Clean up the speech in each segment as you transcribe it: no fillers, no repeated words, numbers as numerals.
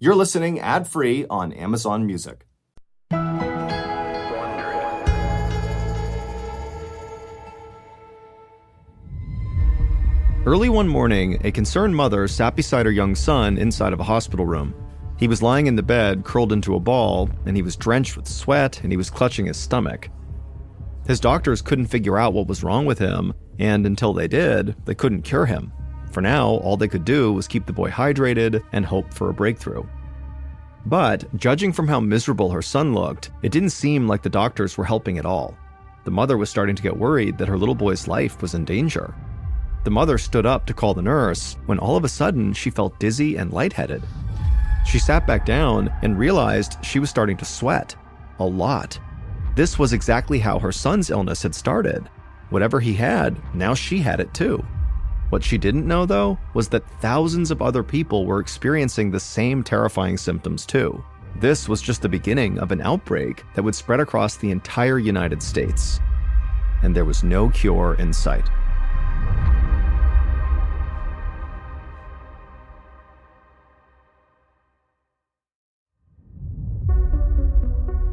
You're listening ad-free on Amazon Music. Early one morning, a concerned mother sat beside her young son inside of a hospital room. He was lying in the bed, curled into a ball, and he was drenched with sweat, and he was clutching his stomach. His doctors couldn't figure out what was wrong with him, and until they did, they couldn't cure him. For now, all they could do was keep the boy hydrated and hope for a breakthrough. But, judging from how miserable her son looked, it didn't seem like the doctors were helping at all. The mother was starting to get worried that her little boy's life was in danger. The mother stood up to call the nurse when all of a sudden she felt dizzy and lightheaded. She sat back down and realized she was starting to sweat. A lot. This was exactly how her son's illness had started. Whatever he had, now she had it too. What she didn't know, though, was that thousands of other people were experiencing the same terrifying symptoms too. This was just the beginning of an outbreak that would spread across the entire United States. And there was no cure in sight.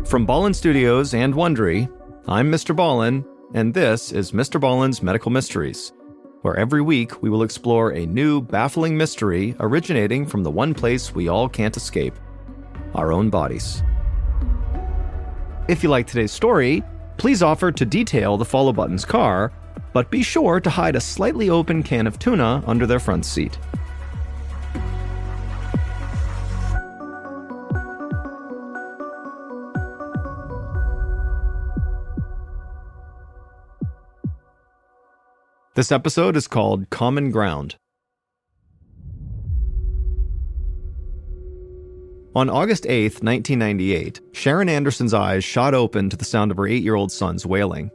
From Ballin Studios and Wondery, I'm Mr. Ballin, and this is MrBallen's Medical Mysteries, where every week we will explore a new, baffling mystery originating from the one place we all can't escape, our own bodies. If you like today's story, please offer to detail the follow button's car, but be sure to hide a slightly open can of tuna under their front seat. This episode is called Common Ground. On August 8th, 1998, Sharon Anderson's eyes shot open to the sound of her 8-year-old son's wailing.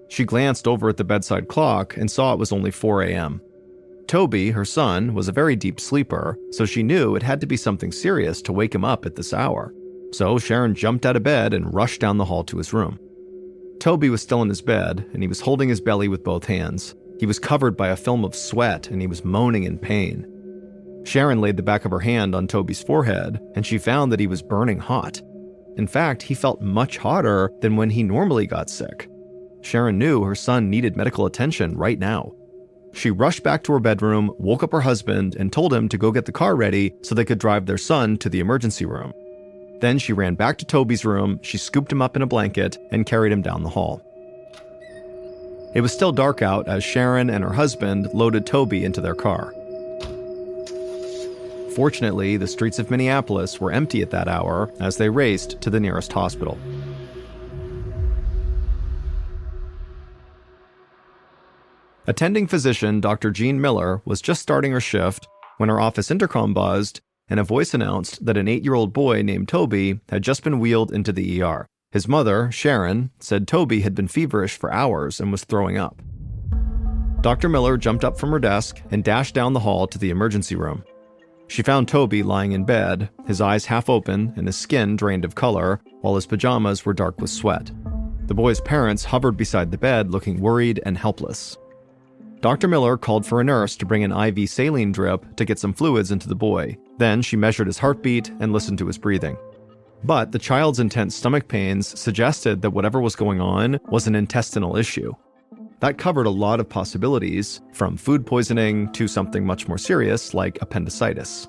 She glanced over at the bedside clock and saw it was only 4 a.m. Toby, her son, was a very deep sleeper, so she knew it had to be something serious to wake him up at this hour. So Sharon jumped out of bed and rushed down the hall to his room. Toby was still in his bed, and he was holding his belly with both hands. He was covered by a film of sweat, and he was moaning in pain. Sharon laid the back of her hand on Toby's forehead, and she found that he was burning hot. In fact, he felt much hotter than when he normally got sick. Sharon knew her son needed medical attention right now. She rushed back to her bedroom, woke up her husband, and told him to go get the car ready so they could drive their son to the emergency room. Then she ran back to Toby's room, she scooped him up in a blanket, and carried him down the hall. It was still dark out as Sharon and her husband loaded Toby into their car. Fortunately, the streets of Minneapolis were empty at that hour as they raced to the nearest hospital. Attending physician Dr. Jean Miller was just starting her shift when her office intercom buzzed and a voice announced that an 8-year-old boy named Toby had just been wheeled into the ER. His mother, Sharon, said Toby had been feverish for hours and was throwing up. Dr. Miller jumped up from her desk and dashed down the hall to the emergency room. She found Toby lying in bed, his eyes half open and his skin drained of color, while his pajamas were dark with sweat. The boy's parents hovered beside the bed looking worried and helpless. Dr. Miller called for a nurse to bring an IV saline drip to get some fluids into the boy. Then she measured his heartbeat and listened to his breathing. But the child's intense stomach pains suggested that whatever was going on was an intestinal issue. That covered a lot of possibilities, from food poisoning to something much more serious like appendicitis.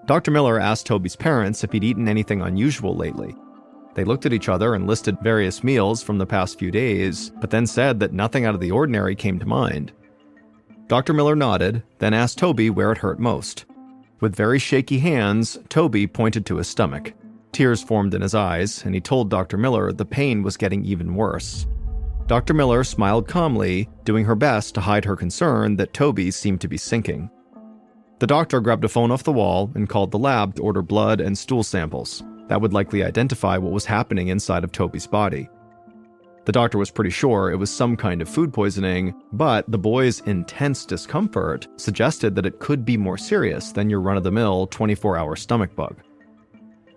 Dr. Miller asked Toby's parents if he'd eaten anything unusual lately. They looked at each other and listed various meals from the past few days, but then said that nothing out of the ordinary came to mind. Dr. Miller nodded, then asked Toby where it hurt most. With very shaky hands, Toby pointed to his stomach. Tears formed in his eyes, and he told Dr. Miller the pain was getting even worse. Dr. Miller smiled calmly, doing her best to hide her concern that Toby seemed to be sinking. The doctor grabbed a phone off the wall and called the lab to order blood and stool samples. That would likely identify what was happening inside of Toby's body. The doctor was pretty sure it was some kind of food poisoning, but the boy's intense discomfort suggested that it could be more serious than your run-of-the-mill 24-hour stomach bug.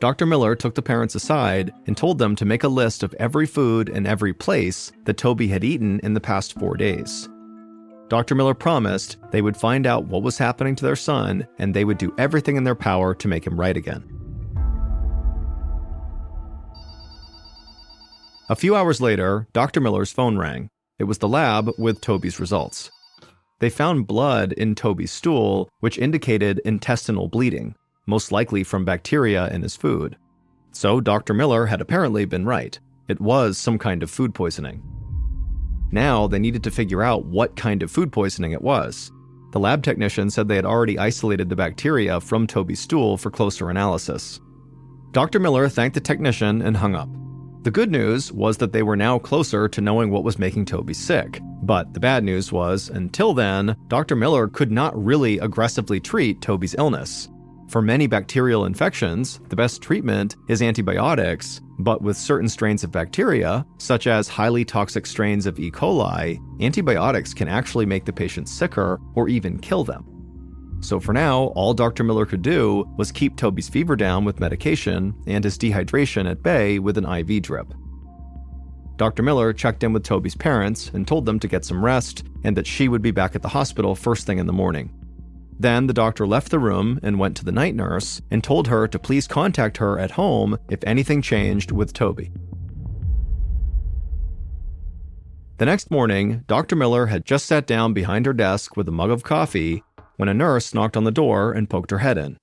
Dr. Miller took the parents aside and told them to make a list of every food and every place that Toby had eaten in the past 4 days. Dr. Miller promised they would find out what was happening to their son and they would do everything in their power to make him right again. A few hours later, Dr. Miller's phone rang. It was the lab with Toby's results. They found blood in Toby's stool, which indicated intestinal bleeding, most likely from bacteria in his food. So Dr. Miller had apparently been right. It was some kind of food poisoning. Now they needed to figure out what kind of food poisoning it was. The lab technician said they had already isolated the bacteria from Toby's stool for closer analysis. Dr. Miller thanked the technician and hung up. The good news was that they were now closer to knowing what was making Toby sick. But the bad news was, until then, Dr. Miller could not really aggressively treat Toby's illness. For many bacterial infections, the best treatment is antibiotics, but with certain strains of bacteria, such as highly toxic strains of E. coli, antibiotics can actually make the patient sicker or even kill them. So for now, all Dr. Miller could do was keep Toby's fever down with medication and his dehydration at bay with an IV drip. Dr. Miller checked in with Toby's parents and told them to get some rest and that she would be back at the hospital first thing in the morning. Then the doctor left the room and went to the night nurse and told her to please contact her at home if anything changed with Toby. The next morning, Dr. Miller had just sat down behind her desk with a mug of coffee when a nurse knocked on the door and poked her head in.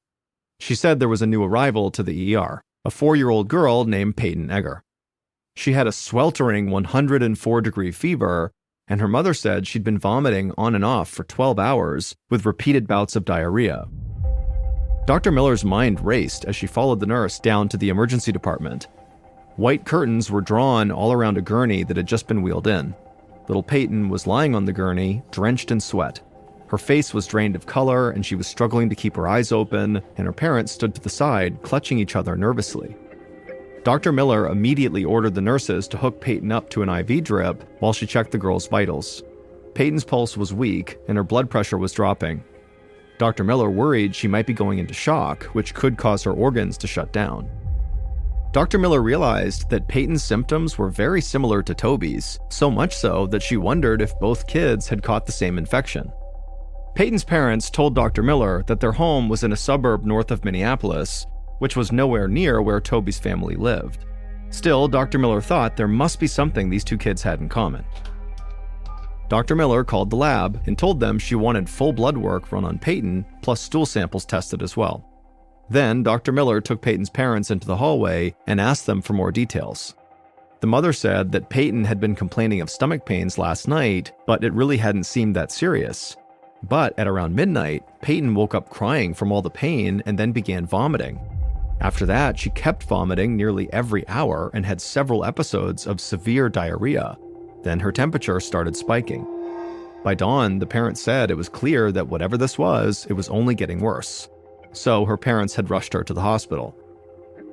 She said there was a new arrival to the ER, a 4-year-old girl named Peyton Egger. She had a sweltering 104-degree fever, and her mother said she'd been vomiting on and off for 12 hours with repeated bouts of diarrhea. Dr. Miller's mind raced as she followed the nurse down to the emergency department. White curtains were drawn all around a gurney that had just been wheeled in. Little Peyton was lying on the gurney, drenched in sweat. Her face was drained of color, and she was struggling to keep her eyes open, and her parents stood to the side, clutching each other nervously. Dr. Miller immediately ordered the nurses to hook Peyton up to an IV drip while she checked the girl's vitals. Peyton's pulse was weak, and her blood pressure was dropping. Dr. Miller worried she might be going into shock, which could cause her organs to shut down. Dr. Miller realized that Peyton's symptoms were very similar to Toby's, so much so that she wondered if both kids had caught the same infection. Peyton's parents told Dr. Miller that their home was in a suburb north of Minneapolis, which was nowhere near where Toby's family lived. Still, Dr. Miller thought there must be something these two kids had in common. Dr. Miller called the lab and told them she wanted full blood work run on Peyton, plus stool samples tested as well. Then, Dr. Miller took Peyton's parents into the hallway and asked them for more details. The mother said that Peyton had been complaining of stomach pains last night, but it really hadn't seemed that serious. But at around midnight, Peyton woke up crying from all the pain and then began vomiting. After that, she kept vomiting nearly every hour and had several episodes of severe diarrhea. Then her temperature started spiking. By dawn, the parents said it was clear that whatever this was, it was only getting worse. So her parents had rushed her to the hospital.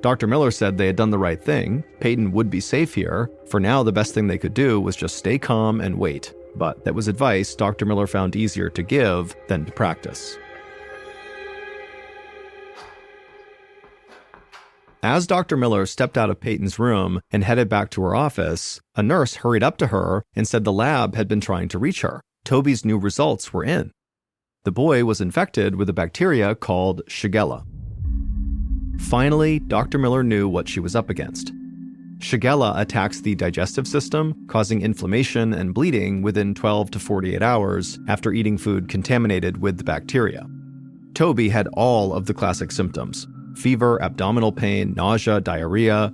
Dr. Miller said they had done the right thing. Peyton would be safe here. For now, the best thing they could do was just stay calm and wait. But that was advice Dr. Miller found easier to give than to practice. As Dr. Miller stepped out of Peyton's room and headed back to her office, a nurse hurried up to her and said the lab had been trying to reach her. Toby's new results were in. The boy was infected with a bacteria called Shigella. Finally, Dr. Miller knew what she was up against. Shigella attacks the digestive system, causing inflammation and bleeding within 12 to 48 hours after eating food contaminated with the bacteria. Toby had all of the classic symptoms: fever, abdominal pain, nausea, diarrhea.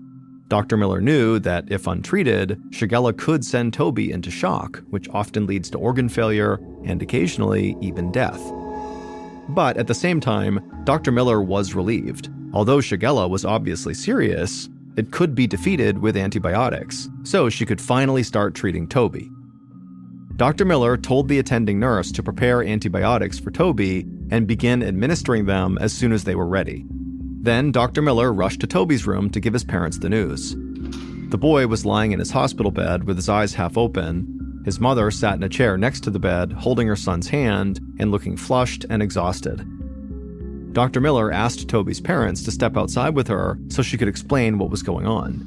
Dr. Miller knew that if untreated, Shigella could send Toby into shock, which often leads to organ failure and occasionally even death. But at the same time, Dr. Miller was relieved. Although Shigella was obviously serious, it could be defeated with antibiotics, so she could finally start treating Toby. Dr. Miller told the attending nurse to prepare antibiotics for Toby and begin administering them as soon as they were ready. Then Dr. Miller rushed to Toby's room to give his parents the news. The boy was lying in his hospital bed with his eyes half open. His mother sat in a chair next to the bed, holding her son's hand and looking flushed and exhausted. Dr. Miller asked Toby's parents to step outside with her so she could explain what was going on.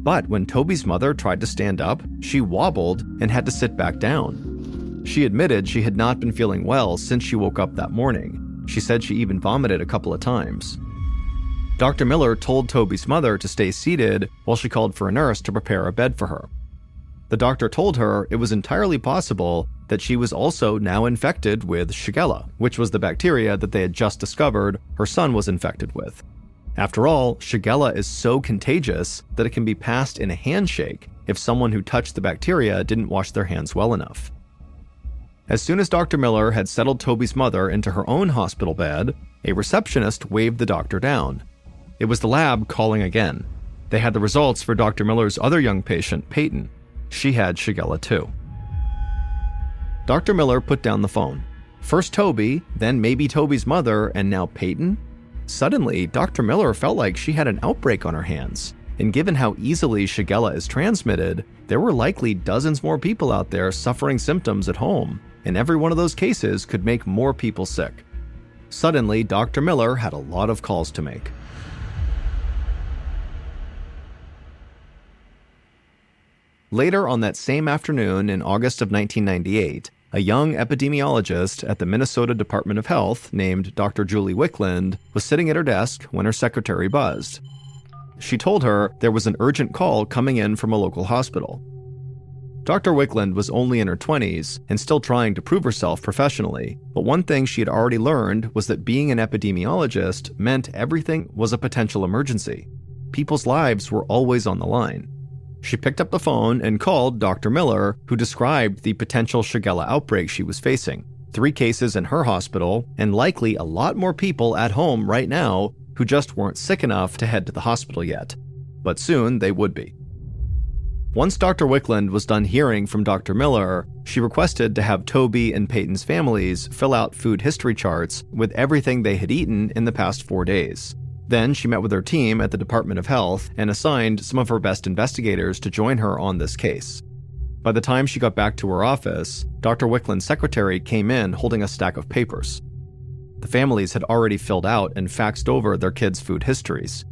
But when Toby's mother tried to stand up, she wobbled and had to sit back down. She admitted she had not been feeling well since she woke up that morning. She said she even vomited a couple of times. Dr. Miller told Toby's mother to stay seated while she called for a nurse to prepare a bed for her. The doctor told her it was entirely possible that she was also now infected with Shigella, which was the bacteria that they had just discovered her son was infected with. After all, Shigella is so contagious that it can be passed in a handshake if someone who touched the bacteria didn't wash their hands well enough. As soon as Dr. Miller had settled Toby's mother into her own hospital bed, a receptionist waved the doctor down. It was the lab calling again. They had the results for Dr. Miller's other young patient, Peyton. She had Shigella too. Dr. Miller put down the phone. First Toby, then maybe Toby's mother, and now Peyton? Suddenly, Dr. Miller felt like she had an outbreak on her hands. And given how easily Shigella is transmitted, there were likely dozens more people out there suffering symptoms at home, and every one of those cases could make more people sick. Suddenly, Dr. Miller had a lot of calls to make. Later on that same afternoon in August of 1998, a young epidemiologist at the Minnesota Department of Health named Dr. Julie Wickland was sitting at her desk when her secretary buzzed. She told her there was an urgent call coming in from a local hospital. Dr. Wickland was only in her 20s and still trying to prove herself professionally, but one thing she had already learned was that being an epidemiologist meant everything was a potential emergency. People's lives were always on the line. She picked up the phone and called Dr. Miller, who described the potential Shigella outbreak she was facing, 3 cases in her hospital, and likely a lot more people at home right now who just weren't sick enough to head to the hospital yet. But soon they would be. Once Dr. Wickland was done hearing from Dr. Miller, she requested to have Toby and Peyton's families fill out food history charts with everything they had eaten in the past 4 days. Then she met with her team at the Department of Health and assigned some of her best investigators to join her on this case. By the time she got back to her office, Dr. Wickland's secretary came in holding a stack of papers. The families had already filled out and faxed over their kids' food histories.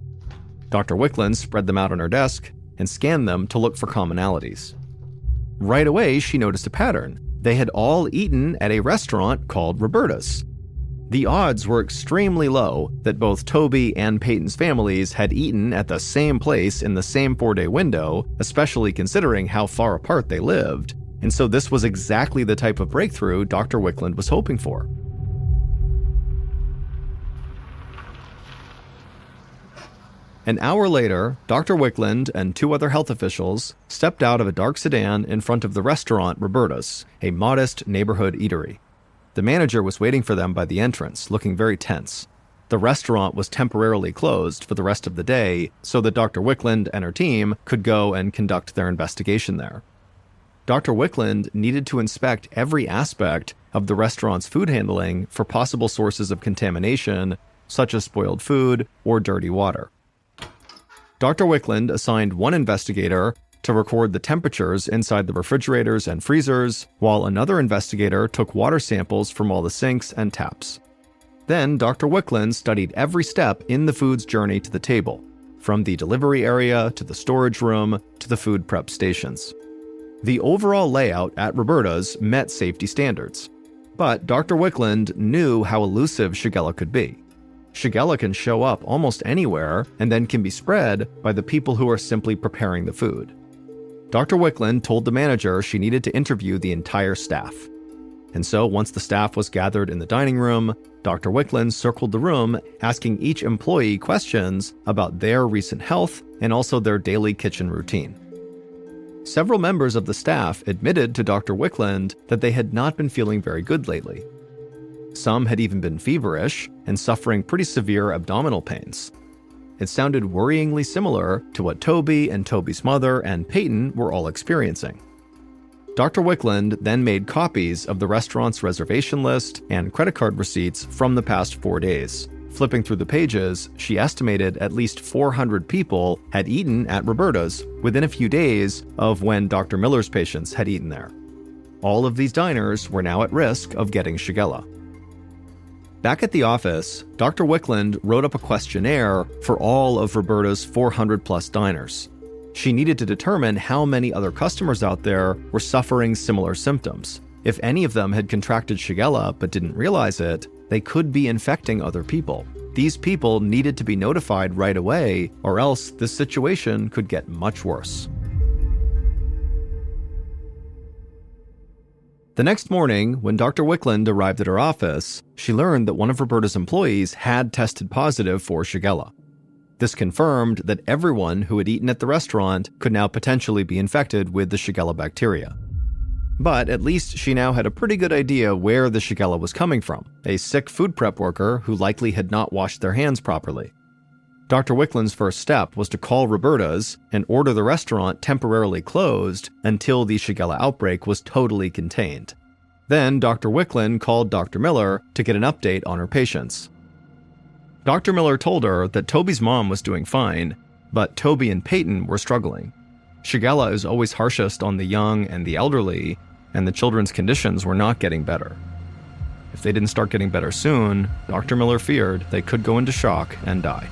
Dr. Wickland spread them out on her desk and scanned them to look for commonalities. Right away, she noticed a pattern. They had all eaten at a restaurant called Roberta's. The odds were extremely low that both Toby and Peyton's families had eaten at the same place in the same 4-day window, especially considering how far apart they lived, and so this was exactly the type of breakthrough Dr. Wickland was hoping for. An hour later, Dr. Wickland and 2 other health officials stepped out of a dark sedan in front of the restaurant Roberta's, a modest neighborhood eatery. The manager was waiting for them by the entrance, looking very tense. The restaurant was temporarily closed for the rest of the day so that Dr. Wickland and her team could go and conduct their investigation there. Dr. Wickland needed to inspect every aspect of the restaurant's food handling for possible sources of contamination, such as spoiled food or dirty water. Dr. Wickland assigned one investigator to record the temperatures inside the refrigerators and freezers, while another investigator took water samples from all the sinks and taps. Then Dr. Wickland studied every step in the food's journey to the table, from the delivery area to the storage room to the food prep stations. The overall layout at Roberta's met safety standards, but Dr. Wickland knew how elusive Shigella could be. Shigella can show up almost anywhere and then can be spread by the people who are simply preparing the food. Dr. Wickland told the manager she needed to interview the entire staff. And so once the staff was gathered in the dining room, Dr. Wickland circled the room, asking each employee questions about their recent health and also their daily kitchen routine. Several members of the staff admitted to Dr. Wickland that they had not been feeling very good lately. Some had even been feverish and suffering pretty severe abdominal pains. It sounded worryingly similar to what Toby and Toby's mother and Peyton were all experiencing. Dr. Wickland then made copies of the restaurant's reservation list and credit card receipts from the past 4 days. Flipping through the pages, she estimated at least 400 people had eaten at Roberta's within a few days of when Dr. Miller's patients had eaten there. All of these diners were now at risk of getting Shigella. Back at the office, Dr. Wickland wrote up a questionnaire for all of Roberta's 400-plus diners. She needed to determine how many other customers out there were suffering similar symptoms. If any of them had contracted Shigella but didn't realize it, they could be infecting other people. These people needed to be notified right away, or else this situation could get much worse. The next morning, when Dr. Wickland arrived at her office, she learned that one of Roberta's employees had tested positive for Shigella. This confirmed that everyone who had eaten at the restaurant could now potentially be infected with the Shigella bacteria. But at least she now had a pretty good idea where the Shigella was coming from, a sick food prep worker who likely had not washed their hands properly. Dr. Wickland's first step was to call Roberta's and order the restaurant temporarily closed until the Shigella outbreak was totally contained. Then Dr. Wickland called Dr. Miller to get an update on her patients. Dr. Miller told her that Toby's mom was doing fine, but Toby and Peyton were struggling. Shigella is always harshest on the young and the elderly, and the children's conditions were not getting better. If they didn't start getting better soon, Dr. Miller feared they could go into shock and die.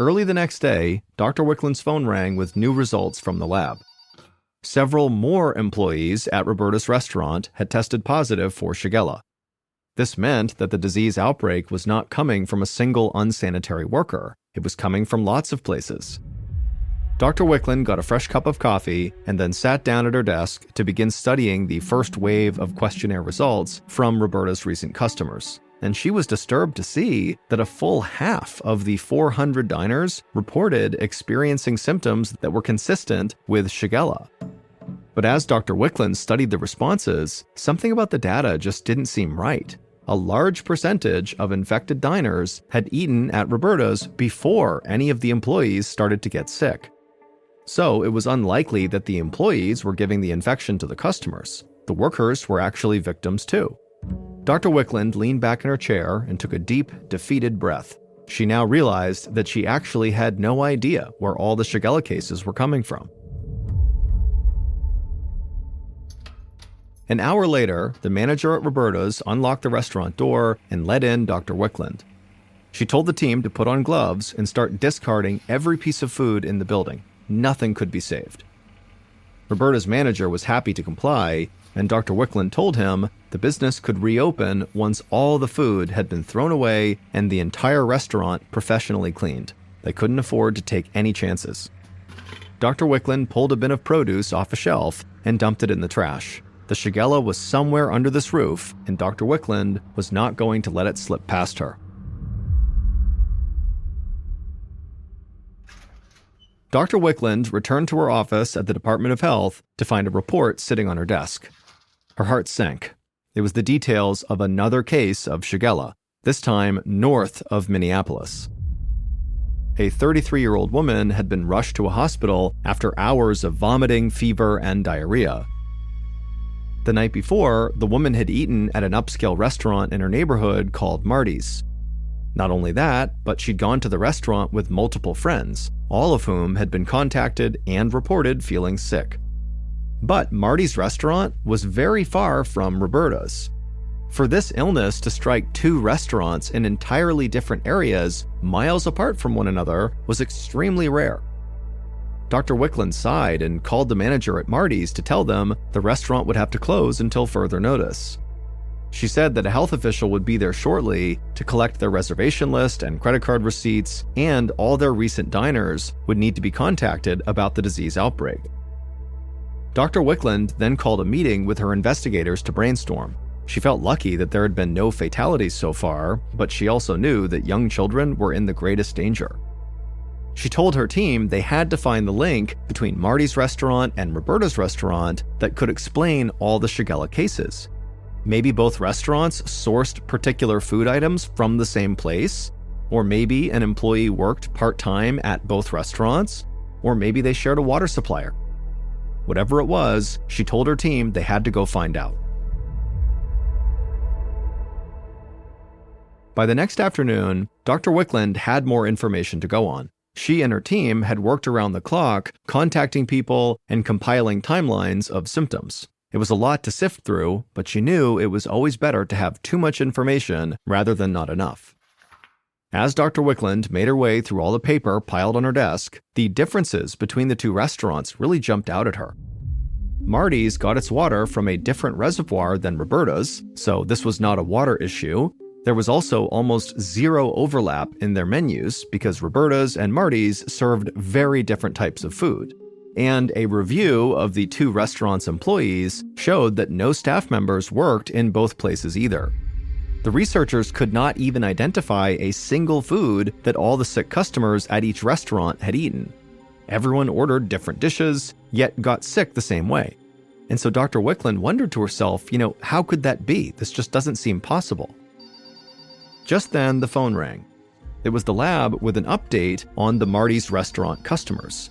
Early the next day, Dr. Wickland's phone rang with new results from the lab. Several more employees at Roberta's restaurant had tested positive for Shigella. This meant that the disease outbreak was not coming from a single unsanitary worker. It was coming from lots of places. Dr. Wickland got a fresh cup of coffee and then sat down at her desk to begin studying the first wave of questionnaire results from Roberta's recent customers. And she was disturbed to see that a full half of the 400 diners reported experiencing symptoms that were consistent with Shigella. But as Dr. Wickland studied the responses, something about the data just didn't seem right. A large percentage of infected diners had eaten at Roberta's before any of the employees started to get sick. So it was unlikely that the employees were giving the infection to the customers. The workers were actually victims too. Dr. Wickland leaned back in her chair and took a deep, defeated breath. She now realized that she actually had no idea where all the Shigella cases were coming from. An hour later, the manager at Roberta's unlocked the restaurant door and let in Dr. Wickland. She told the team to put on gloves and start discarding every piece of food in the building. Nothing could be saved. Roberta's manager was happy to comply, and Dr. Wickland told him the business could reopen once all the food had been thrown away and the entire restaurant professionally cleaned. They couldn't afford to take any chances. Dr. Wickland pulled a bin of produce off a shelf and dumped it in the trash. The Shigella was somewhere under this roof, and Dr. Wickland was not going to let it slip past her. Dr. Wickland returned to her office at the Department of Health to find a report sitting on her desk. Her heart sank. It was the details of another case of Shigella, this time north of Minneapolis. A 33-year-old woman had been rushed to a hospital after hours of vomiting, fever, and diarrhea. The night before, the woman had eaten at an upscale restaurant in her neighborhood called Marty's. Not only that, but she'd gone to the restaurant with multiple friends, all of whom had been contacted and reported feeling sick. But Marty's restaurant was very far from Roberta's. For this illness to strike two restaurants in entirely different areas, miles apart from one another, was extremely rare. Dr. Wickland sighed and called the manager at Marty's to tell them the restaurant would have to close until further notice. She said that a health official would be there shortly to collect their reservation list and credit card receipts, and all their recent diners would need to be contacted about the disease outbreak. Dr. Wickland then called a meeting with her investigators to brainstorm. She felt lucky that there had been no fatalities so far, but she also knew that young children were in the greatest danger. She told her team they had to find the link between Marty's restaurant and Roberta's restaurant that could explain all the Shigella cases. Maybe both restaurants sourced particular food items from the same place, or maybe an employee worked part-time at both restaurants, or maybe they shared a water supplier. Whatever it was, she told her team they had to go find out. By the next afternoon, Dr. Wickland had more information to go on. She and her team had worked around the clock, contacting people and compiling timelines of symptoms. It was a lot to sift through, but she knew it was always better to have too much information rather than not enough. As Dr. Wickland made her way through all the paper piled on her desk, the differences between the two restaurants really jumped out at her. Marty's got its water from a different reservoir than Roberta's, so this was not a water issue. There was also almost zero overlap in their menus because Roberta's and Marty's served very different types of food. And a review of the two restaurants' employees showed that no staff members worked in both places either. The researchers could not even identify a single food that all the sick customers at each restaurant had eaten. Everyone ordered different dishes, yet got sick the same way. And so Dr. Wickland wondered to herself, how could that be? This just doesn't seem possible. Just then, the phone rang. It was the lab with an update on the Marty's restaurant customers.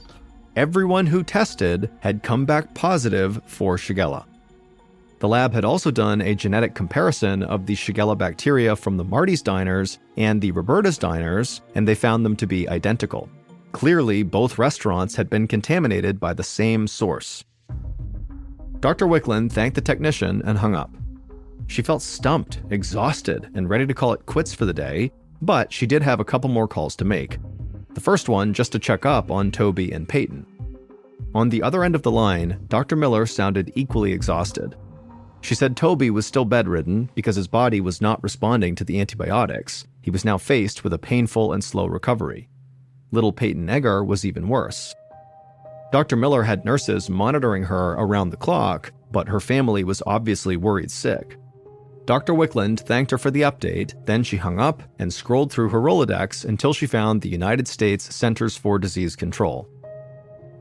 Everyone who tested had come back positive for Shigella. The lab had also done a genetic comparison of the Shigella bacteria from the Marty's diners and the Roberta's diners, and they found them to be identical. Clearly, both restaurants had been contaminated by the same source. Dr. Wickland thanked the technician and hung up. She felt stumped, exhausted, and ready to call it quits for the day, but she did have a couple more calls to make. The first one just to check up on Toby and Peyton. On the other end of the line, Dr. Miller sounded equally exhausted. She said Toby was still bedridden because his body was not responding to the antibiotics. He was now faced with a painful and slow recovery. Little Peyton Egger was even worse. Dr. Miller had nurses monitoring her around the clock, but her family was obviously worried sick. Dr. Wickland thanked her for the update, then she hung up and scrolled through her Rolodex until she found the United States Centers for Disease Control.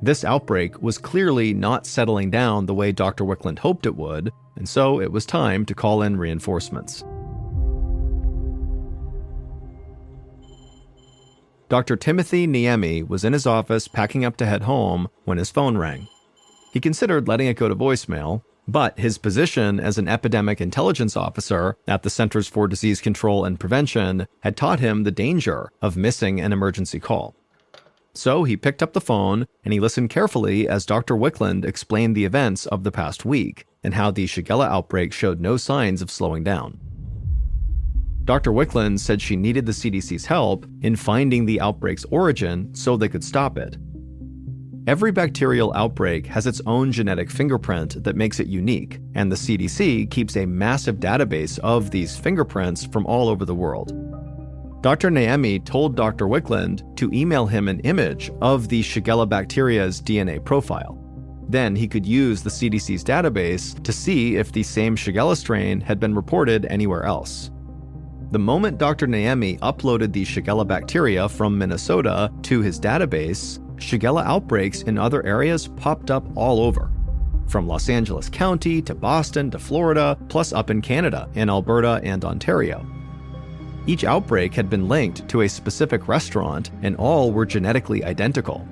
This outbreak was clearly not settling down the way Dr. Wickland hoped it would, and so it was time to call in reinforcements. Dr. Timothy Niemi was in his office packing up to head home when his phone rang. He considered letting it go to voicemail, but his position as an epidemic intelligence officer at the Centers for Disease Control and Prevention had taught him the danger of missing an emergency call. So he picked up the phone and he listened carefully as Dr. Wickland explained the events of the past week and how the Shigella outbreak showed no signs of slowing down. Dr. Wickland said she needed the CDC's help in finding the outbreak's origin so they could stop it. Every bacterial outbreak has its own genetic fingerprint that makes it unique, and the CDC keeps a massive database of these fingerprints from all over the world. Dr. Niemi told Dr. Wickland to email him an image of the Shigella bacteria's DNA profile. Then he could use the CDC's database to see if the same Shigella strain had been reported anywhere else. The moment Dr. Niemi uploaded the Shigella bacteria from Minnesota to his database, Shigella outbreaks in other areas popped up all over. From Los Angeles County to Boston to Florida, plus up in Canada, in Alberta and Ontario. Each outbreak had been linked to a specific restaurant, and all were genetically identical.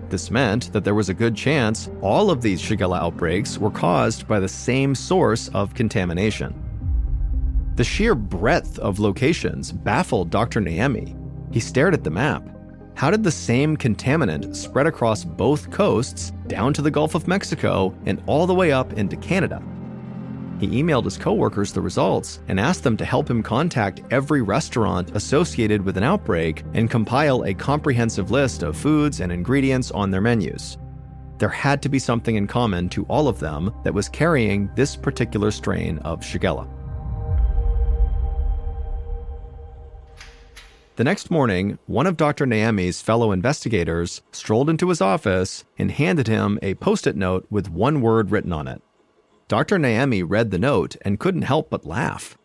This meant that there was a good chance all of these Shigella outbreaks were caused by the same source of contamination. The sheer breadth of locations baffled Dr. Niemi. He stared at the map. How did the same contaminant spread across both coasts, down to the Gulf of Mexico, and all the way up into Canada? He emailed his coworkers the results and asked them to help him contact every restaurant associated with an outbreak and compile a comprehensive list of foods and ingredients on their menus. There had to be something in common to all of them that was carrying this particular strain of Shigella. The next morning, one of Dr. Niemi's fellow investigators strolled into his office and handed him a Post-it note with one word written on it. Dr. Niemi read the note and couldn't help but laugh.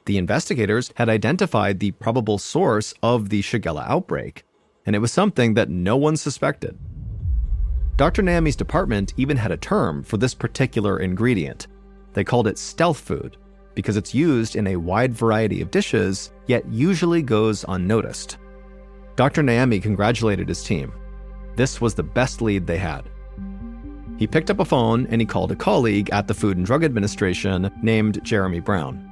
The investigators had identified the probable source of the Shigella outbreak, and it was something that no one suspected. Dr. Naomi's department even had a term for this particular ingredient. They called it stealth food because it's used in a wide variety of dishes, yet usually goes unnoticed. Dr. Naomi congratulated his team. This was the best lead they had. He picked up a phone and he called a colleague at the Food and Drug Administration named Jeremy Brown.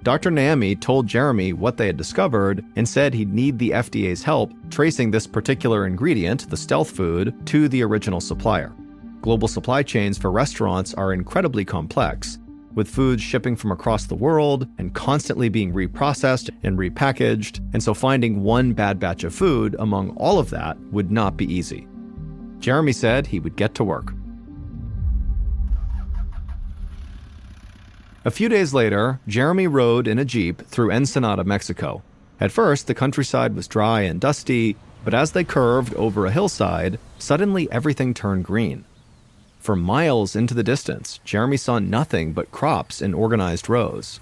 Dr. Naomi told Jeremy what they had discovered and said he'd need the FDA's help tracing this particular ingredient, the stealth food, to the original supplier. Global supply chains for restaurants are incredibly complex, with foods shipping from across the world and constantly being reprocessed and repackaged, and so finding one bad batch of food among all of that would not be easy. Jeremy said he would get to work. A few days later, Jeremy rode in a Jeep through Ensenada, Mexico. At first, the countryside was dry and dusty, but as they curved over a hillside, suddenly everything turned green. For miles into the distance, Jeremy saw nothing but crops in organized rows.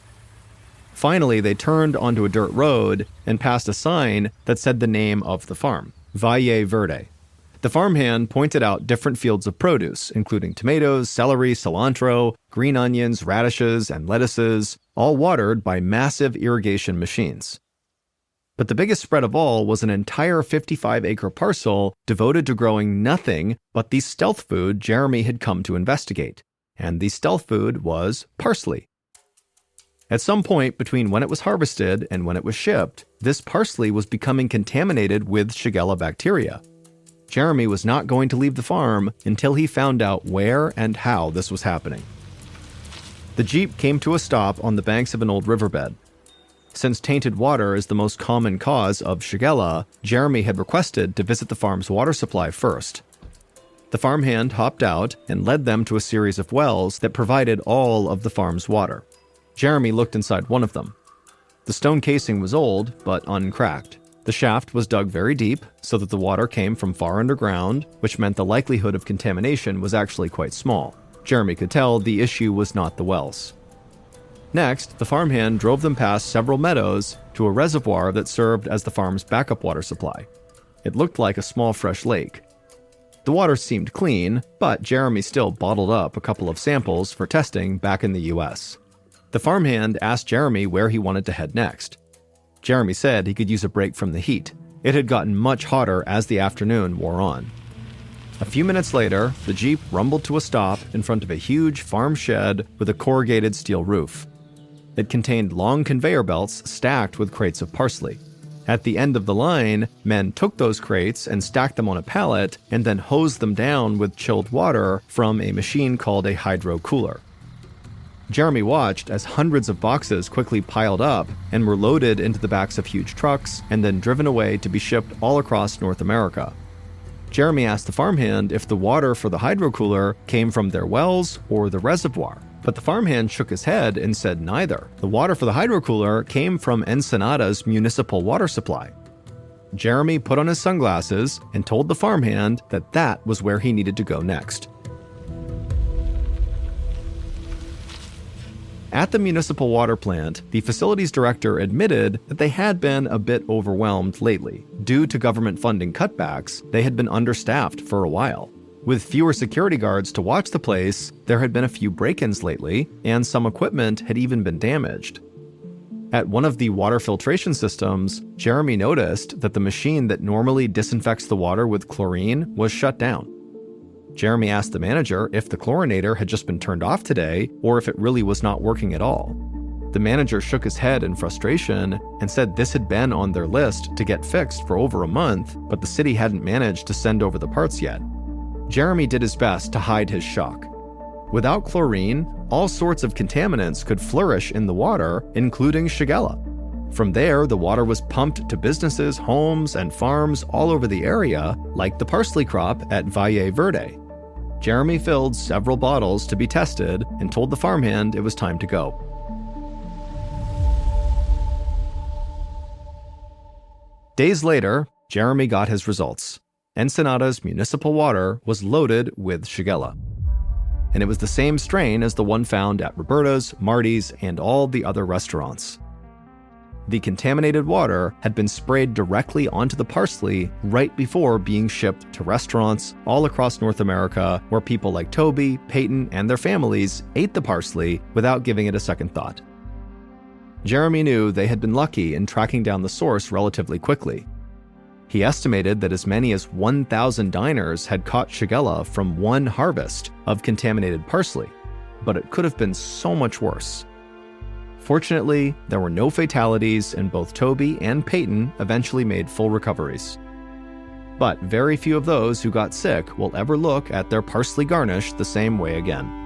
Finally, they turned onto a dirt road and passed a sign that said the name of the farm, Valle Verde. The farmhand pointed out different fields of produce, including tomatoes, celery, cilantro, green onions, radishes, and lettuces, all watered by massive irrigation machines. But the biggest spread of all was an entire 55-acre parcel devoted to growing nothing but the stealth food Jeremy had come to investigate. And the stealth food was parsley. At some point between when it was harvested and when it was shipped, this parsley was becoming contaminated with Shigella bacteria. Jeremy was not going to leave the farm until he found out where and how this was happening. The Jeep came to a stop on the banks of an old riverbed. Since tainted water is the most common cause of Shigella, Jeremy had requested to visit the farm's water supply first. The farmhand hopped out and led them to a series of wells that provided all of the farm's water. Jeremy looked inside one of them. The stone casing was old, but uncracked. The shaft was dug very deep so that the water came from far underground, which meant the likelihood of contamination was actually quite small. Jeremy could tell the issue was not the wells. Next, the farmhand drove them past several meadows to a reservoir that served as the farm's backup water supply. It looked like a small fresh lake. The water seemed clean, but Jeremy still bottled up a couple of samples for testing back in the US. The farmhand asked Jeremy where he wanted to head next. Jeremy said he could use a break from the heat. It had gotten much hotter as the afternoon wore on. A few minutes later, the Jeep rumbled to a stop in front of a huge farm shed with a corrugated steel roof. It contained long conveyor belts stacked with crates of parsley. At the end of the line, men took those crates and stacked them on a pallet and then hosed them down with chilled water from a machine called a hydro cooler. Jeremy watched as hundreds of boxes quickly piled up and were loaded into the backs of huge trucks and then driven away to be shipped all across North America. Jeremy asked the farmhand if the water for the hydro cooler came from their wells or the reservoir, but the farmhand shook his head and said neither. The water for the hydro cooler came from Ensenada's municipal water supply. Jeremy put on his sunglasses and told the farmhand that that was where he needed to go next. At the municipal water plant, the facility's director admitted that they had been a bit overwhelmed lately. Due to government funding cutbacks, they had been understaffed for a while. With fewer security guards to watch the place, there had been a few break-ins lately, and some equipment had even been damaged. At one of the water filtration systems, Jeremy noticed that the machine that normally disinfects the water with chlorine was shut down. Jeremy asked the manager if the chlorinator had just been turned off today or if it really was not working at all. The manager shook his head in frustration and said this had been on their list to get fixed for over a month, but the city hadn't managed to send over the parts yet. Jeremy did his best to hide his shock. Without chlorine, all sorts of contaminants could flourish in the water, including Shigella. From there, the water was pumped to businesses, homes, and farms all over the area, like the parsley crop at Valle Verde. Jeremy filled several bottles to be tested and told the farmhand it was time to go. Days later, Jeremy got his results. Ensenada's municipal water was loaded with Shigella. And it was the same strain as the one found at Roberta's, Marty's, and all the other restaurants. The contaminated water had been sprayed directly onto the parsley right before being shipped to restaurants all across North America, where people like Toby, Peyton, and their families ate the parsley without giving it a second thought. Jeremy knew they had been lucky in tracking down the source relatively quickly. He estimated that as many as 1,000 diners had caught Shigella from one harvest of contaminated parsley, but it could have been so much worse. Fortunately, there were no fatalities, and both Toby and Peyton eventually made full recoveries. But very few of those who got sick will ever look at their parsley garnish the same way again.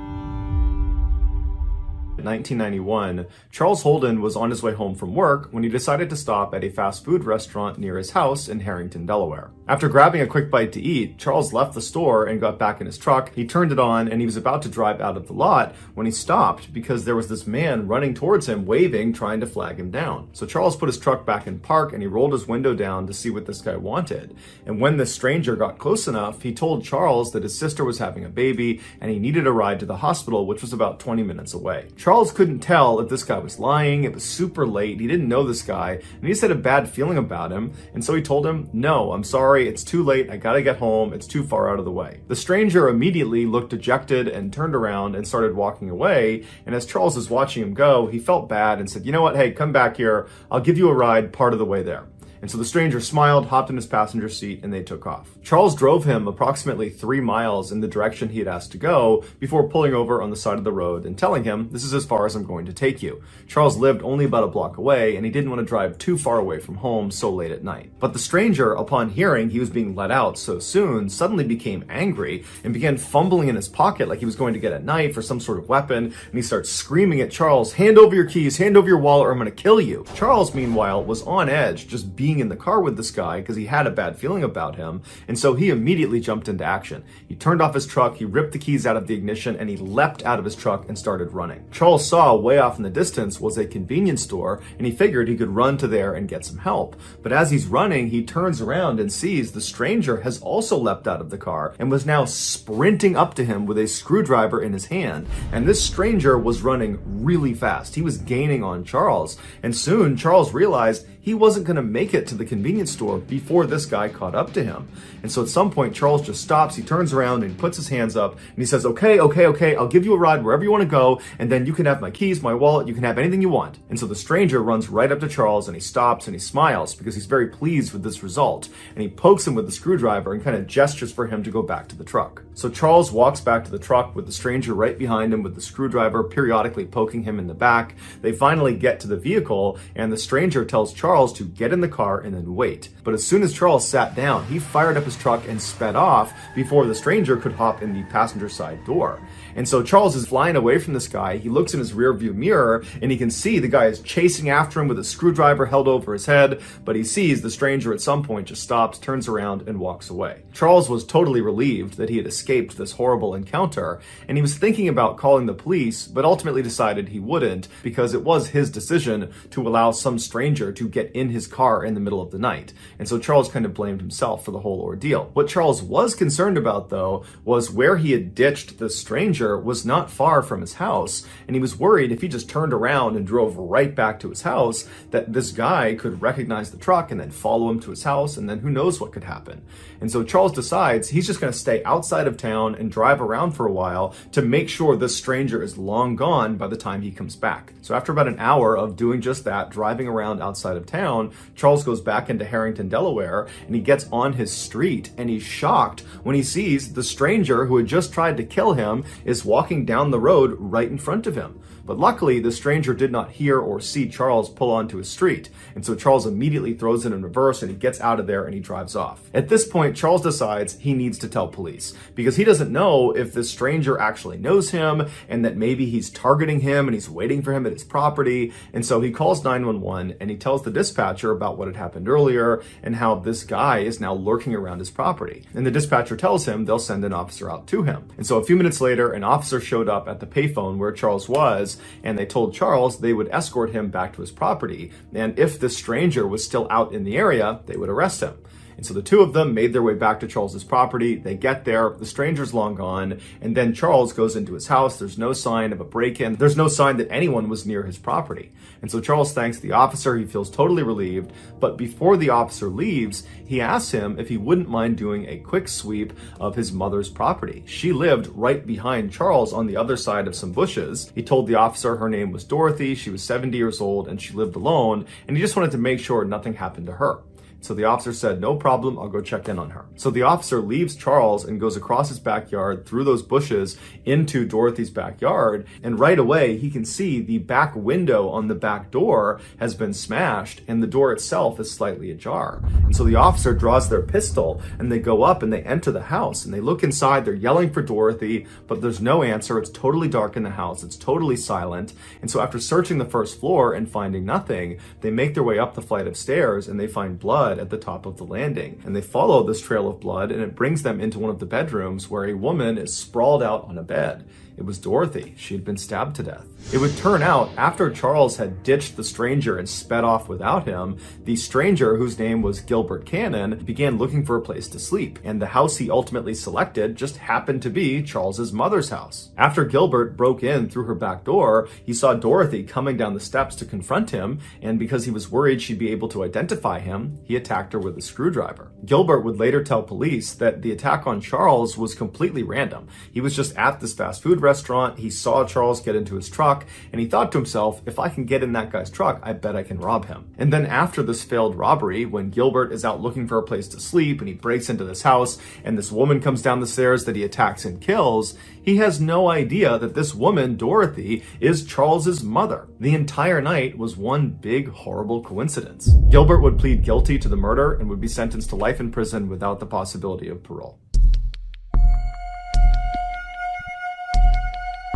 In 1991, Charles Holden was on his way home from work when he decided to stop at a fast food restaurant near his house in Harrington, Delaware. After grabbing a quick bite to eat, Charles left the store and got back in his truck. He turned it on and he was about to drive out of the lot when he stopped because there was this man running towards him, waving, trying to flag him down. So Charles put his truck back in park and he rolled his window down to see what this guy wanted. And when this stranger got close enough, he told Charles that his sister was having a baby and he needed a ride to the hospital, which was about 20 minutes away. Charles couldn't tell if this guy was lying. It was super late. He didn't know this guy, and he just had a bad feeling about him. And so he told him, "No, I'm sorry. It's too late. I gotta get home. It's too far out of the way." The stranger immediately looked dejected and turned around and started walking away. And as Charles was watching him go, he felt bad and said, "You know what? Hey, come back here. I'll give you a ride part of the way there." And so the stranger smiled, hopped in his passenger seat, and they took off. Charles drove him approximately 3 miles in the direction he had asked to go before pulling over on the side of the road and telling him, "This is as far as I'm going to take you." Charles lived only about a block away, and he didn't want to drive too far away from home so late at night. But the stranger, upon hearing he was being let out so soon, suddenly became angry and began fumbling in his pocket like he was going to get a knife or some sort of weapon, and he starts screaming at Charles, "Hand over your keys, hand over your wallet, or I'm going to kill you." Charles, meanwhile, was on edge, just being in the car with this guy because he had a bad feeling about him, and so he immediately jumped into action. He turned off his truck, he ripped the keys out of the ignition, and he leapt out of his truck and started running. Charles saw way off in the distance was a convenience store, and he figured he could run to there and get some help. But as he's running, he turns around and sees the stranger has also leapt out of the car and was now sprinting up to him with a screwdriver in his hand. And this stranger was running really fast. He was gaining on Charles, and soon Charles realized he wasn't going to make it to the convenience store before this guy caught up to him. And so at some point, Charles just stops, he turns around and he puts his hands up and he says, okay, I'll give you a ride wherever you want to go, and then you can have my keys, my wallet, you can have anything you want. And so the stranger runs right up to Charles and he stops and he smiles because he's very pleased with this result. And he pokes him with the screwdriver and kind of gestures for him to go back to the truck. So Charles walks back to the truck with the stranger right behind him with the screwdriver periodically poking him in the back. They finally get to the vehicle and the stranger tells Charles to get in the car and then wait. But as soon as Charles sat down, he fired up his truck and sped off before the stranger could hop in the passenger side door. And so Charles is flying away from this guy. He looks in his rear view mirror and he can see the guy is chasing after him with a screwdriver held over his head, but he sees the stranger at some point just stops, turns around, and walks away. Charles was totally relieved that he had escaped this horrible encounter, and he was thinking about calling the police, but ultimately decided he wouldn't because it was his decision to allow some stranger to get in his car in the middle of the night. And so Charles kind of blamed himself for the whole ordeal. What Charles was concerned about, though, was where he had ditched the stranger was not far from his house, and he was worried if he just turned around and drove right back to his house that this guy could recognize the truck and then follow him to his house, and then who knows what could happen. And so Charles decides he's just going to stay outside of town and drive around for a while to make sure this stranger is long gone by the time he comes back. So after about an hour of doing just that, driving around outside of town, Charles goes back into Harrington, Delaware, and he gets on his street, and he's shocked when he sees the stranger who had just tried to kill him is walking down the road right in front of him. But luckily, the stranger did not hear or see Charles pull onto his street, and so Charles immediately throws it in reverse and he gets out of there and he drives off. At this point, Charles decides he needs to tell police because he doesn't know if this stranger actually knows him and that maybe he's targeting him and he's waiting for him at his property. And so he calls 911 and he tells the dispatcher about what had happened earlier and how this guy is now lurking around his property. And the dispatcher tells him they'll send an officer out to him. And so a few minutes later, an officer showed up at the payphone where Charles was, and they told Charles they would escort him back to his property, and if the stranger was still out in the area, they would arrest him. And so the two of them made their way back to Charles's property. They get there, the stranger's long gone, and then Charles goes into his house. There's no sign of a break-in. There's no sign that anyone was near his property. And so Charles thanks the officer. He feels totally relieved. But before the officer leaves, he asks him if he wouldn't mind doing a quick sweep of his mother's property. She lived right behind Charles on the other side of some bushes. He told the officer her name was Dorothy. She was 70 years old and she lived alone. And he just wanted to make sure nothing happened to her. So the officer said, no problem, I'll go check in on her. So the officer leaves Charles and goes across his backyard through those bushes into Dorothy's backyard. And right away, he can see the back window on the back door has been smashed and the door itself is slightly ajar. And so the officer draws their pistol and they go up and they enter the house and they look inside. They're yelling for Dorothy, but there's no answer. It's totally dark in the house. It's totally silent. And so after searching the first floor and finding nothing, they make their way up the flight of stairs and they find blood at the top of the landing. And they follow this trail of blood and it brings them into one of the bedrooms where a woman is sprawled out on a bed. It was Dorothy. She had been stabbed to death. It would turn out after Charles had ditched the stranger and sped off without him, the stranger, whose name was Gilbert Cannon, began looking for a place to sleep. And the house he ultimately selected just happened to be Charles's mother's house. After Gilbert broke in through her back door, he saw Dorothy coming down the steps to confront him. And because he was worried she'd be able to identify him, he attacked her with a screwdriver. Gilbert would later tell police that the attack on Charles was completely random. He was just at this fast food restaurant. He saw Charles get into his truck and he thought to himself, if I can get in that guy's truck, I bet I can rob him. And then after this failed robbery, when Gilbert is out looking for a place to sleep and he breaks into this house and this woman comes down the stairs that he attacks and kills, he has no idea that this woman, Dorothy, is Charles's mother. The entire night was one big horrible coincidence. Gilbert would plead guilty to the murder and would be sentenced to life in prison without the possibility of parole.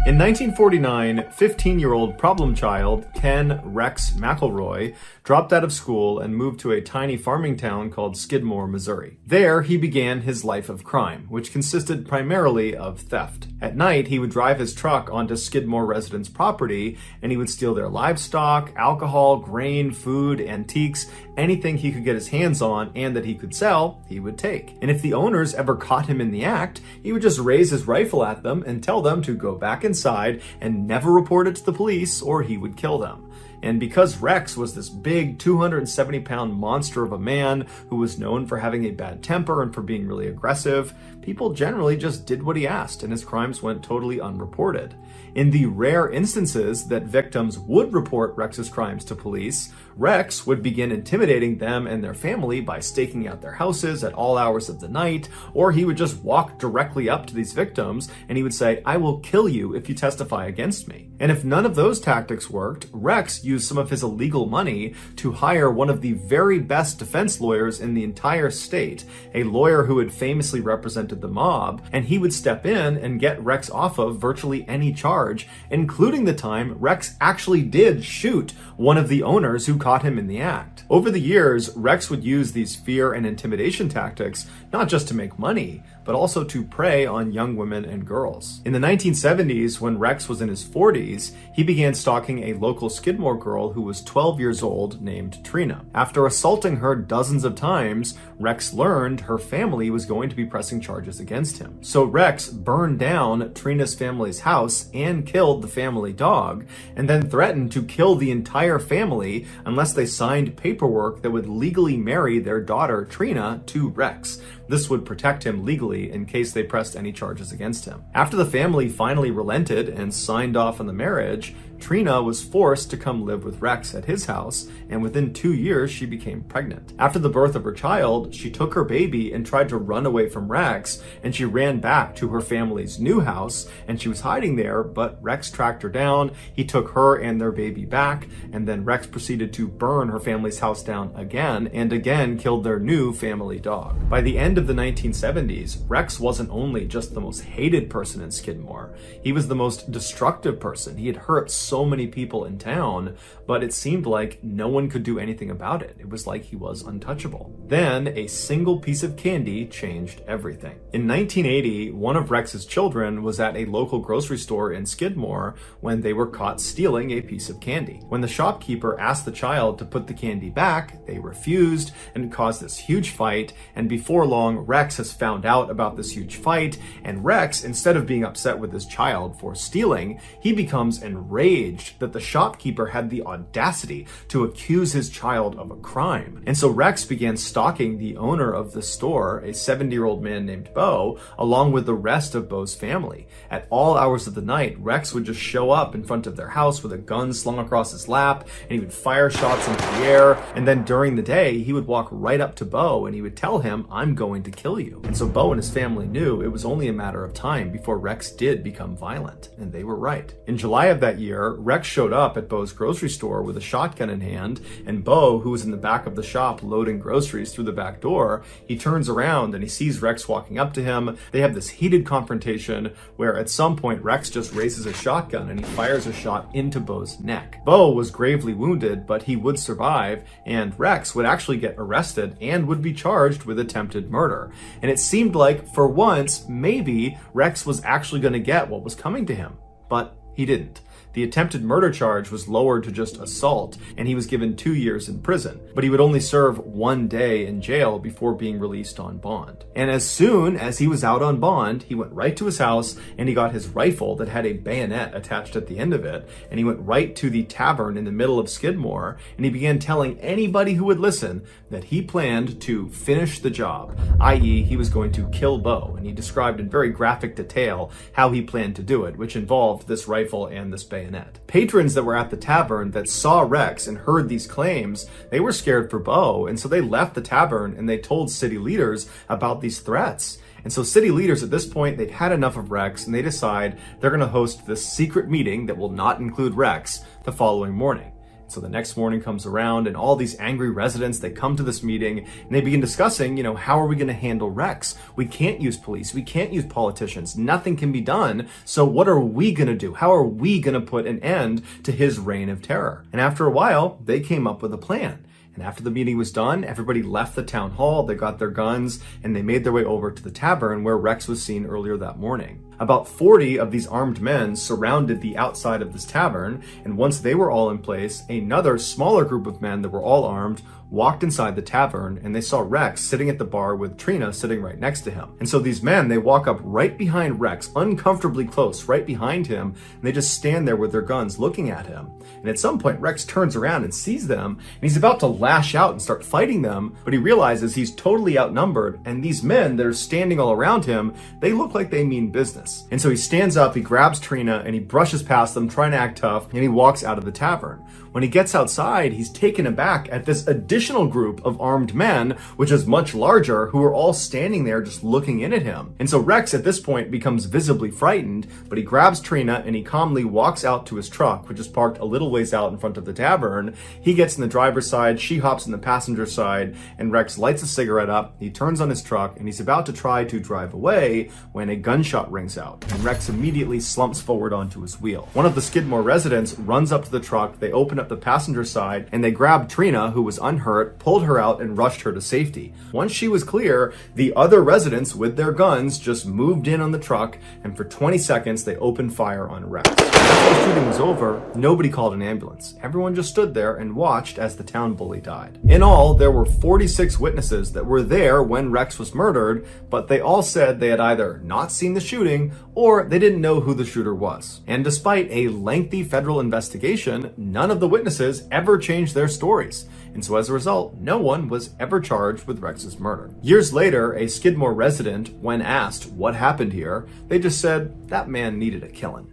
In 1949, 15-year-old problem child Ken Rex McElroy dropped out of school and moved to a tiny farming town called Skidmore, Missouri. There, he began his life of crime, which consisted primarily of theft. At night, he would drive his truck onto Skidmore residents' property, and he would steal their livestock, alcohol, grain, food, antiques, anything he could get his hands on and that he could sell, he would take. And if the owners ever caught him in the act, he would just raise his rifle at them and tell them to go back inside and never report it to the police or he would kill them. And because Rex was this big 270-pound monster of a man who was known for having a bad temper and for being really aggressive, people generally just did what he asked and his crimes went totally unreported. In the rare instances that victims would report Rex's crimes to police, Rex would begin intimidating them and their family by staking out their houses at all hours of the night, or he would just walk directly up to these victims and he would say, "I will kill you if you testify against me." And if none of those tactics worked, Rex used some of his illegal money to hire one of the very best defense lawyers in the entire state, a lawyer who had famously represented the mob, and he would step in and get Rex off of virtually any charge, including the time Rex actually did shoot one of the owners who caught him in the act. Over the years, Rex would use these fear and intimidation tactics not just to make money, but also to prey on young women and girls. In the 1970s, when Rex was in his 40s, he began stalking a local Skidmore girl who was 12 years old named Trina. After assaulting her dozens of times, Rex learned her family was going to be pressing charges against him. So Rex burned down Trina's family's house and killed the family dog, and then threatened to kill the entire family unless they signed paperwork that would legally marry their daughter Trina to Rex. This would protect him legally in case they pressed any charges against him. After the family finally relented and signed off on the marriage, Trina was forced to come live with Rex at his house, and within 2 years, she became pregnant. After the birth of her child, she took her baby and tried to run away from Rex, and she ran back to her family's new house, and she was hiding there, but Rex tracked her down. He took her and their baby back, and then Rex proceeded to burn her family's house down again, and again killed their new family dog. By the end of the 1970s, Rex wasn't only just the most hated person in Skidmore, he was the most destructive person. He had hurt so many people in town, but it seemed like no one could do anything about it. It was like he was untouchable. Then a single piece of candy changed everything. In 1980, one of Rex's children was at a local grocery store in Skidmore when they were caught stealing a piece of candy. When the shopkeeper asked the child to put the candy back, they refused, and it caused this huge fight. And before long, Rex has found out about this huge fight, and Rex, instead of being upset with his child for stealing, he becomes enraged that the shopkeeper had the audacity to accuse his child of a crime. And so Rex began stalking the owner of the store, a 70-year-old man named Bo, along with the rest of Bo's family. At all hours of the night, Rex would just show up in front of their house with a gun slung across his lap, and he would fire shots into the air. And then during the day, he would walk right up to Bo and he would tell him, "I'm going to kill you." And so Bo and his family knew it was only a matter of time before Rex did become violent, and they were right. In July of that year, Rex showed up at Bo's grocery store with a shotgun in hand, and Bo, who was in the back of the shop loading groceries through the back door, he turns around and he sees Rex walking up to him. They have this heated confrontation where at some point Rex just raises a shotgun and he fires a shot into Bo's neck. Bo was gravely wounded, but he would survive, and Rex would actually get arrested and would be charged with attempted murder. And it seemed like, for once, maybe Rex was actually going to get what was coming to him, but he didn't. The attempted murder charge was lowered to just assault, and he was given 2 years in prison, but he would only serve 1 day in jail before being released on bond. And as soon as he was out on bond, he went right to his house and he got his rifle that had a bayonet attached at the end of it, and he went right to the tavern in the middle of Skidmore, and he began telling anybody who would listen that he planned to finish the job, i.e. he was going to kill Bo, and he described in very graphic detail how he planned to do it, which involved this rifle and this bayonet. Patrons that were at the tavern that saw Rex and heard these claims, they were scared for Bo, and so they left the tavern and they told city leaders about these threats. And so city leaders at this point, they've had enough of Rex, and they decide they're going to host this secret meeting that will not include Rex the following morning. So the next morning comes around, and all these angry residents, they come to this meeting and they begin discussing, how are we going to handle Rex? We can't use police. We can't use politicians. Nothing can be done. So what are we going to do? How are we going to put an end to his reign of terror? And after a while, they came up with a plan. And after the meeting was done, everybody left the town hall, they got their guns, and they made their way over to the tavern where Rex was seen earlier that morning. About 40 of these armed men surrounded the outside of this tavern, and once they were all in place, another smaller group of men that were all armed walked inside the tavern, and they saw Rex sitting at the bar with Trina sitting right next to him. And so these men, they walk up right behind Rex, uncomfortably close, right behind him, and they just stand there with their guns looking at him. And at some point, Rex turns around and sees them, and he's about to lash out and start fighting them, but he realizes he's totally outnumbered, and these men that are standing all around him, they look like they mean business. And so he stands up, he grabs Trina, and he brushes past them, trying to act tough, and he walks out of the tavern. When he gets outside, he's taken aback at this additional group of armed men, which is much larger, who are all standing there just looking in at him. And so Rex at this point becomes visibly frightened, but he grabs Trina and he calmly walks out to his truck, which is parked a little ways out in front of the tavern. He gets in the driver's side, she hops in the passenger side, and Rex lights a cigarette up, he turns on his truck, and he's about to try to drive away when a gunshot rings out, and Rex immediately slumps forward onto his wheel. One of the Skidmore residents runs up to the truck, they open up the passenger side, and they grabbed Trina, who was unhurt, pulled her out, and rushed her to safety. Once she was clear, the other residents with their guns just moved in on the truck, and for 20 seconds they opened fire on Rex. After the shooting was over, nobody called an ambulance. Everyone just stood there and watched as the town bully died. In all, there were 46 witnesses that were there when Rex was murdered, but they all said they had either not seen the shooting or they didn't know who the shooter was. And despite a lengthy federal investigation, none of the witnesses ever changed their stories. And so as a result, no one was ever charged with Rex's murder. Years later, a Skidmore resident, when asked what happened here, they just said, "That man needed a killing."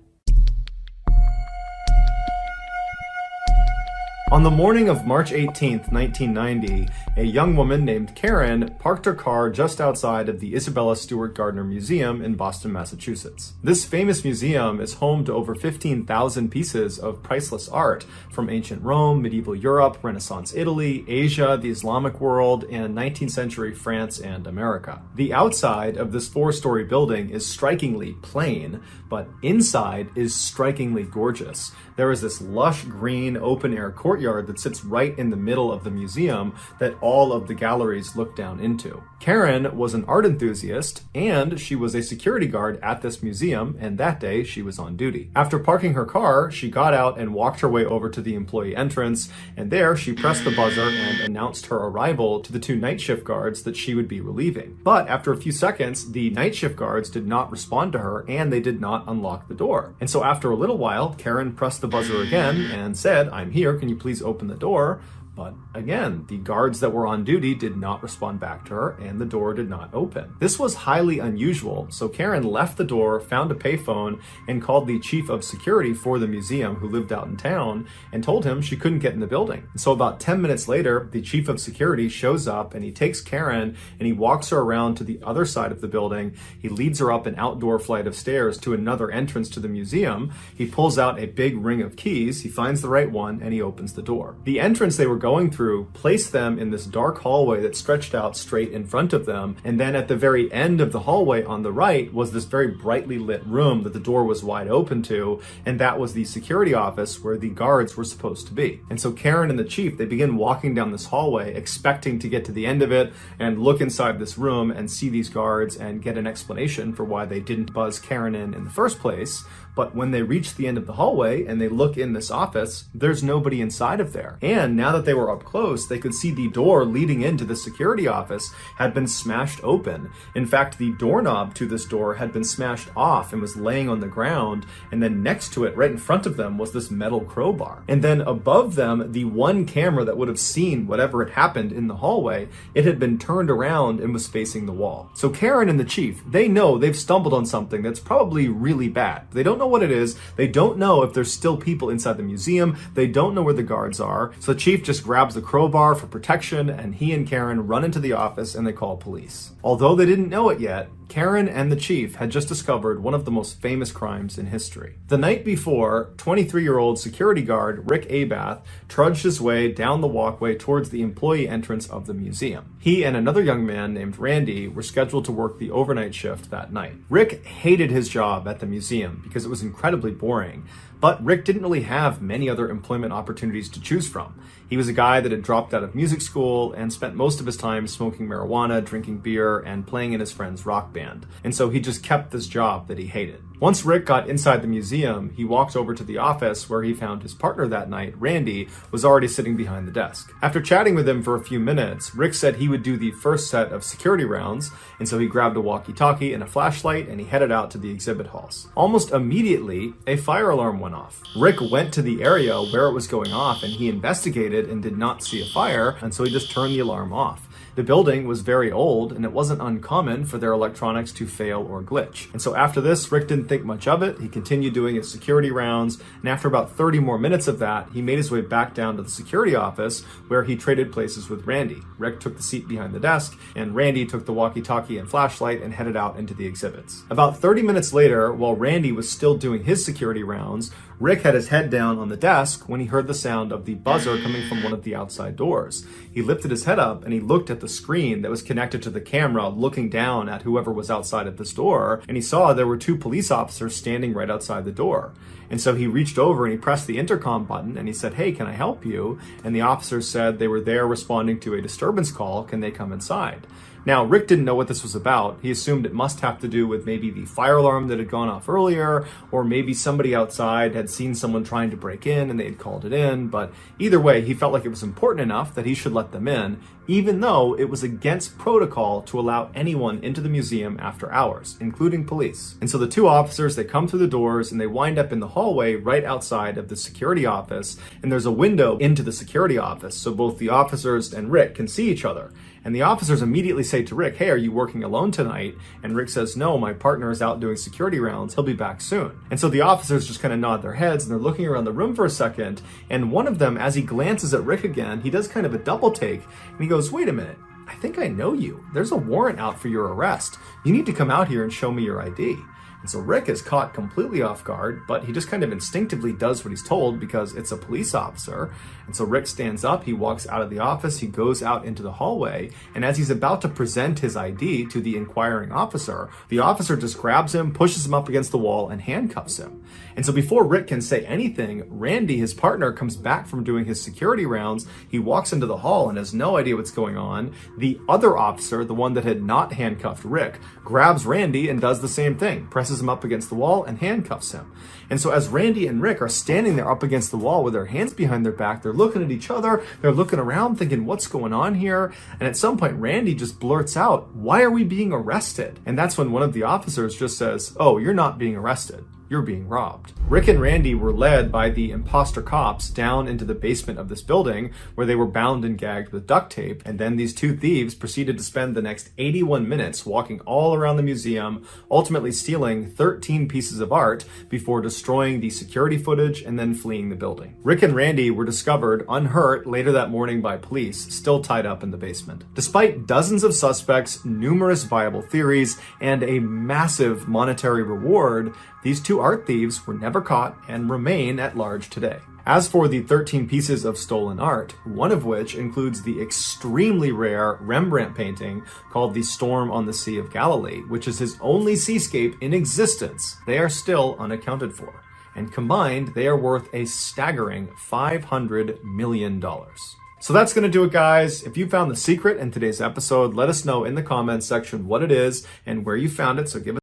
On the morning of March 18th, 1990, a young woman named Karen parked her car just outside of the Isabella Stewart Gardner Museum in Boston, Massachusetts. This famous museum is home to over 15,000 pieces of priceless art from ancient Rome, medieval Europe, Renaissance Italy, Asia, the Islamic world, and 19th century France and America. The outside of this four-story building is strikingly plain, but inside is strikingly gorgeous. There is this lush green open-air courtyard that sits right in the middle of the museum that all of the galleries look down into. Karen was an art enthusiast, and she was a security guard at this museum, and that day she was on duty. After parking her car, she got out and walked her way over to the employee entrance, and there she pressed the buzzer and announced her arrival to the two night shift guards that she would be relieving. But after a few seconds, the night shift guards did not respond to her, and they did not unlock the door. And so after a little while, Karen pressed the buzzer again and said, "I'm here, can you please open the door?" But again, the guards that were on duty did not respond back to her, and the door did not open. This was highly unusual, so Karen left the door, found a payphone, and called the chief of security for the museum, who lived out in town, and told him she couldn't get in the building. And so about 10 minutes later, the chief of security shows up, and he takes Karen, and he walks her around to the other side of the building. He leads her up an outdoor flight of stairs to another entrance to the museum. He pulls out a big ring of keys, he finds the right one, and he opens the door. The entrance they were going through placed them in this dark hallway that stretched out straight in front of them, and then at the very end of the hallway on the right was this very brightly lit room that the door was wide open to, and that was the security office where the guards were supposed to be. And so Karen and the chief, they begin walking down this hallway expecting to get to the end of it and look inside this room and see these guards and get an explanation for why they didn't buzz Karen in the first place. But when they reach the end of the hallway and they look in this office, there's nobody inside of there. And now that they were up close, they could see the door leading into the security office had been smashed open. In fact, the doorknob to this door had been smashed off and was laying on the ground. And then next to it, right in front of them, was this metal crowbar. And then above them, the one camera that would have seen whatever had happened in the hallway, it had been turned around and was facing the wall. So Karen and the chief, they know they've stumbled on something that's probably really bad. They don't know what it is. They don't know if there's still people inside the museum. They don't know where the guards are. So the chief just grabs the crowbar for protection, and he and Karen run into the office and they call police. Although they didn't know it yet, Karen and the chief had just discovered one of the most famous crimes in history. The night before, 23-year-old security guard Rick Abath trudged his way down the walkway towards the employee entrance of the museum. He and another young man named Randy were scheduled to work the overnight shift that night. Rick hated his job at the museum because it was incredibly boring, but Rick didn't really have many other employment opportunities to choose from. He was a guy that had dropped out of music school and spent most of his time smoking marijuana, drinking beer, and playing in his friend's rock band. And so he just kept this job that he hated. Once Rick got inside the museum, he walked over to the office where he found his partner that night, Randy, was already sitting behind the desk. After chatting with him for a few minutes, Rick said he would do the first set of security rounds, and so he grabbed a walkie-talkie and a flashlight and he headed out to the exhibit halls. Almost immediately, a fire alarm went off. Rick went to the area where it was going off and he investigated and did not see a fire, and so he just turned the alarm off. The building was very old, and it wasn't uncommon for their electronics to fail or glitch. And so after this, Rick didn't think much of it. He continued doing his security rounds, and after about 30 more minutes of that, he made his way back down to the security office where he traded places with Randy. Rick took the seat behind the desk, and Randy took the walkie-talkie and flashlight and headed out into the exhibits. About 30 minutes later, while Randy was still doing his security rounds, Rick had his head down on the desk when he heard the sound of the buzzer coming from one of the outside doors. He lifted his head up and he looked at the screen that was connected to the camera, looking down at whoever was outside at this door, and he saw there were two police officers standing right outside the door. And so he reached over and he pressed the intercom button and he said, "Hey, can I help you?" And the officers said they were there responding to a disturbance call. Can they come inside? Now, Rick didn't know what this was about. He assumed it must have to do with maybe the fire alarm that had gone off earlier, or maybe somebody outside had seen someone trying to break in and they had called it in. But either way, he felt like it was important enough that he should let them in, even though it was against protocol to allow anyone into the museum after hours, including police. And so the two officers, they come through the doors and they wind up in the hallway right outside of the security office. And there's a window into the security office, so both the officers and Rick can see each other. And the officers immediately say to Rick, hey, are you working alone tonight? And Rick says, no, my partner is out doing security rounds. He'll be back soon. And so the officers just kind of nod their heads and they're looking around the room for a second. And one of them, as he glances at Rick again, he does kind of a double take and he goes, wait a minute, I think I know you. There's a warrant out for your arrest. You need to come out here and show me your ID. And so Rick is caught completely off guard, but he just kind of instinctively does what he's told because it's a police officer. And so Rick stands up, he walks out of the office, he goes out into the hallway, and as he's about to present his ID to the inquiring officer, the officer just grabs him, pushes him up against the wall, and handcuffs him. And so before Rick can say anything, Randy, his partner, comes back from doing his security rounds. He walks into the hall and has no idea what's going on. The other officer, the one that had not handcuffed Rick, grabs Randy and does the same thing, presses him up against the wall and handcuffs him. And so as Randy and Rick are standing there up against the wall with their hands behind their back, they're looking at each other, they're looking around thinking, what's going on here? And at some point, Randy just blurts out, why are we being arrested? And that's when one of the officers just says, oh, you're not being arrested. You're being robbed. Rick and Randy were led by the imposter cops down into the basement of this building where they were bound and gagged with duct tape. And then these two thieves proceeded to spend the next 81 minutes walking all around the museum, ultimately stealing 13 pieces of art before destroying the security footage and then fleeing the building. Rick and Randy were discovered unhurt later that morning by police, still tied up in the basement. Despite dozens of suspects, numerous viable theories, and a massive monetary reward, these two art thieves were never caught and remain at large today. As for the 13 pieces of stolen art, one of which includes the extremely rare Rembrandt painting called The Storm on the Sea of Galilee, which is his only seascape in existence, they are still unaccounted for. And combined, they are worth a staggering $500 million. So that's going to do it, guys. If you found the secret in today's episode, let us know in the comments section what it is and where you found it. So give us